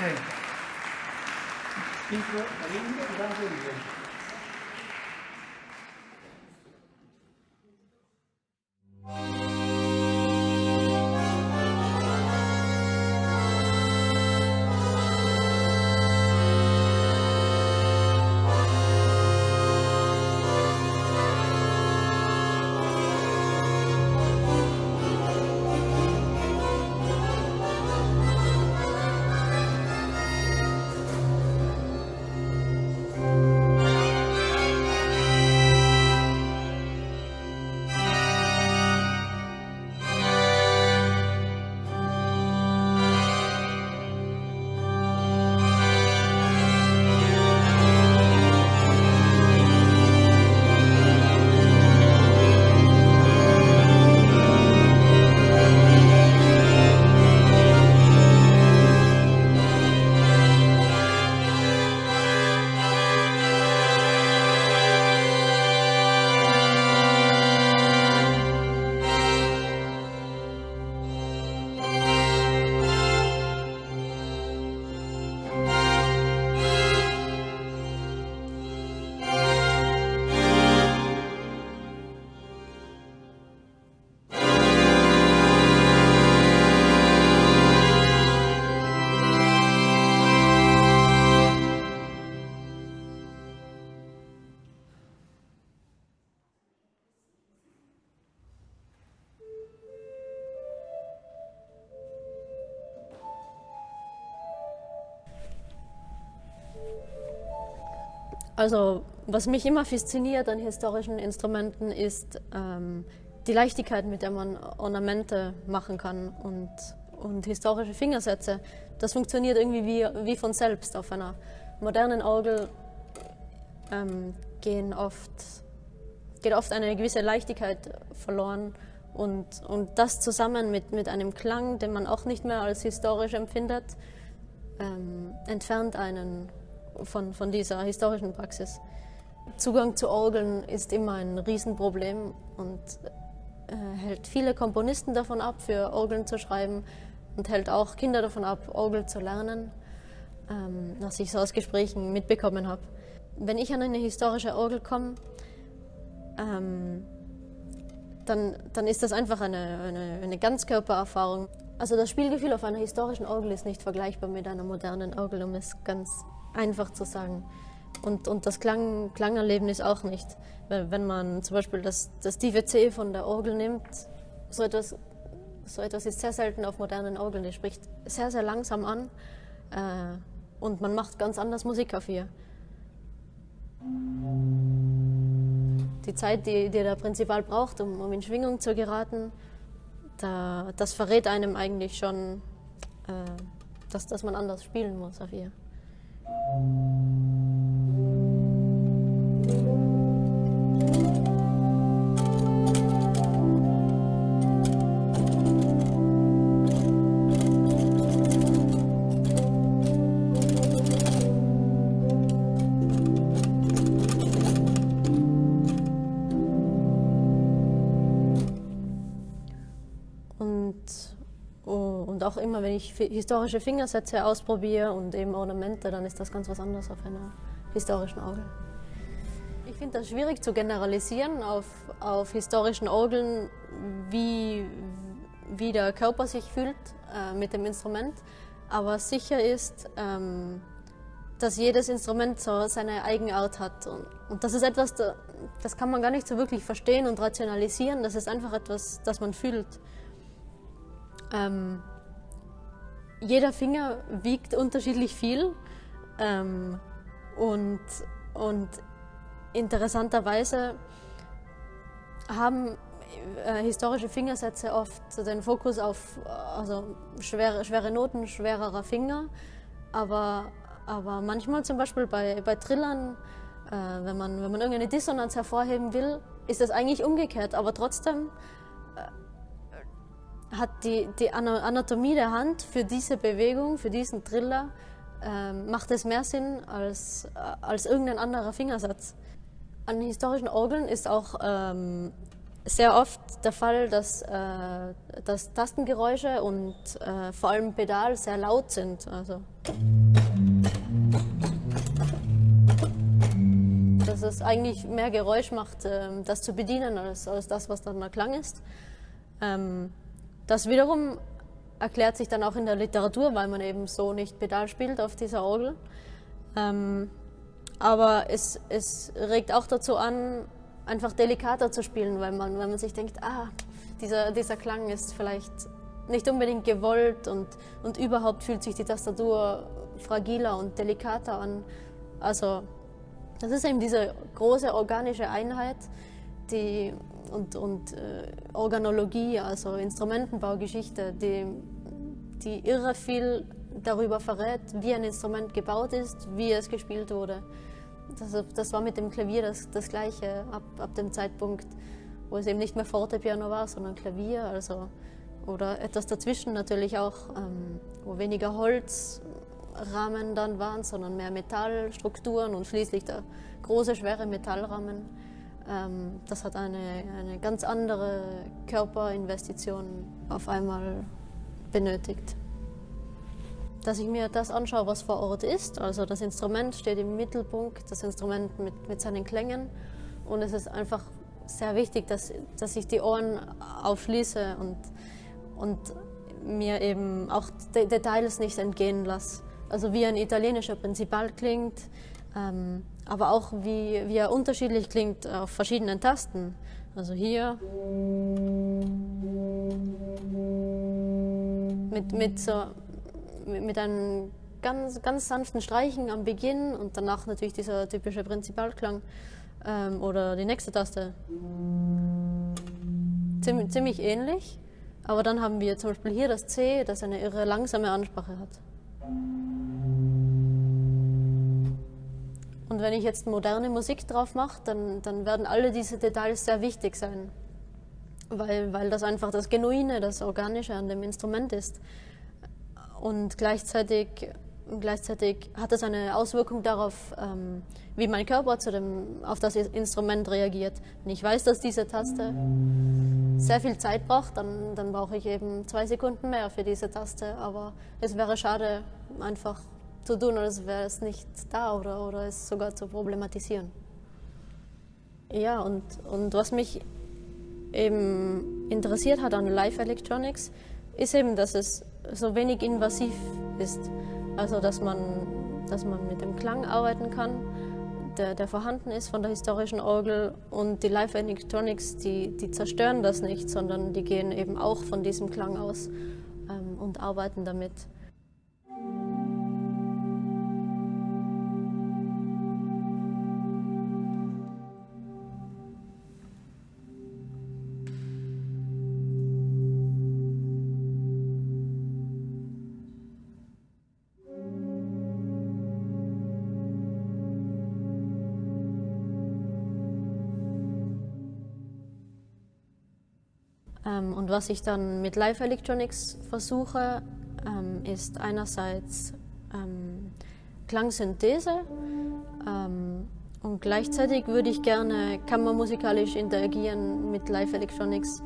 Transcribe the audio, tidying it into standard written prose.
はい。ピンク、リングでダンスリーで。Also, was mich immer fasziniert an historischen Instrumenten ist die Leichtigkeit, mit der man Ornamente machen kann und historische Fingersätze. Das funktioniert irgendwie wie von selbst. Auf einer modernen Orgel geht oft eine gewisse Leichtigkeit verloren und das zusammen mit einem Klang, den man auch nicht mehr als historisch empfindet, entfernt einen von dieser historischen Praxis. Zugang zu Orgeln ist immer ein Riesenproblem und hält viele Komponisten davon ab, für Orgeln zu schreiben und hält auch Kinder davon ab, Orgel zu lernen, was ich so aus Gesprächen mitbekommen habe. Wenn ich an eine historische Orgel komme, dann ist das einfach eine Ganzkörpererfahrung. Also das Spielgefühl auf einer historischen Orgel ist nicht vergleichbar mit einer modernen Orgel, um es ganz einfach zu sagen. Und das Klangerlebnis auch nicht. Weil wenn man zum Beispiel das tiefe C von der Orgel nimmt, so etwas ist sehr selten auf modernen Orgeln. Es spricht sehr, sehr langsam an und man macht ganz anders Musik auf ihr. Die Zeit, die der Prinzipal braucht, um in Schwingung zu geraten, das verrät einem eigentlich schon, dass man anders spielen muss auf ihr. Und auch immer, wenn ich historische Fingersätze ausprobiere und eben Ornamente, dann ist das ganz was anderes auf einer historischen Orgel. Ich finde das schwierig zu generalisieren auf historischen Orgeln, wie der Körper sich fühlt mit dem Instrument. Aber sicher ist, dass jedes Instrument so seine Eigenart hat. Und das ist etwas, das kann man gar nicht so wirklich verstehen und rationalisieren. Das ist einfach etwas, das man fühlt. Jeder Finger wiegt unterschiedlich viel und interessanterweise haben historische Fingersätze oft den Fokus auf schwere Noten, schwererer Finger, aber manchmal zum Beispiel bei Trillern, wenn man irgendeine Dissonanz hervorheben will, ist das eigentlich umgekehrt, aber trotzdem hat die Anatomie der Hand für diese Bewegung, für diesen Triller, macht es mehr Sinn als irgendein anderer Fingersatz. An historischen Orgeln ist auch sehr oft der Fall, dass Tastengeräusche und vor allem Pedal sehr laut sind. Also dass es eigentlich mehr Geräusch macht, das zu bedienen, als das, was dann der Klang ist. Das wiederum erklärt sich dann auch in der Literatur, weil man eben so nicht Pedal spielt auf dieser Orgel. Aber es regt auch dazu an, einfach delikater zu spielen, weil man sich denkt, dieser Klang ist vielleicht nicht unbedingt gewollt und überhaupt fühlt sich die Tastatur fragiler und delikater an. Also das ist eben diese große organische Einheit, und Organologie, also Instrumentenbaugeschichte, die irre viel darüber verrät, wie ein Instrument gebaut ist, wie es gespielt wurde. Das war mit dem Klavier das Gleiche, ab dem Zeitpunkt, wo es eben nicht mehr Fortepiano war, sondern Klavier, also, oder etwas dazwischen natürlich auch, wo weniger Holzrahmen dann waren, sondern mehr Metallstrukturen und schließlich der große, schwere Metallrahmen. Das hat eine ganz andere Körperinvestition auf einmal benötigt. Dass ich mir das anschaue, was vor Ort ist, also das Instrument steht im Mittelpunkt, das Instrument mit seinen Klängen, und es ist einfach sehr wichtig, dass ich die Ohren aufschließe und mir eben auch Details nicht entgehen lasse. Also wie ein italienischer Prinzipal klingt, aber auch wie er unterschiedlich klingt auf verschiedenen Tasten. Also hier mit einem ganz, ganz sanften Streichen am Beginn und danach natürlich dieser typische Prinzipalklang, oder die nächste Taste. Ziemlich ähnlich, aber dann haben wir zum Beispiel hier das C, das eine irre langsame Ansprache hat. Und wenn ich jetzt moderne Musik drauf mache, dann werden alle diese Details sehr wichtig sein, weil das einfach das Genuine, das Organische an dem Instrument ist. Und gleichzeitig hat es eine Auswirkung darauf, wie mein Körper auf das Instrument reagiert. Wenn ich weiß, dass diese Taste sehr viel Zeit braucht, dann brauche ich eben 2 Sekunden mehr für diese Taste. Aber es wäre schade, einfach zu tun, als wäre es nicht da oder es sogar zu problematisieren. Ja, und was mich eben interessiert hat an Live Electronics, ist eben, dass es so wenig invasiv ist. Also dass man mit dem Klang arbeiten kann, der vorhanden ist von der historischen Orgel, und die Live Electronics, die zerstören das nicht, sondern die gehen eben auch von diesem Klang aus und arbeiten damit. Und was ich dann mit Live Electronics versuche, ist einerseits Klangsynthese, und gleichzeitig würde ich gerne kammermusikalisch interagieren mit Live Electronics,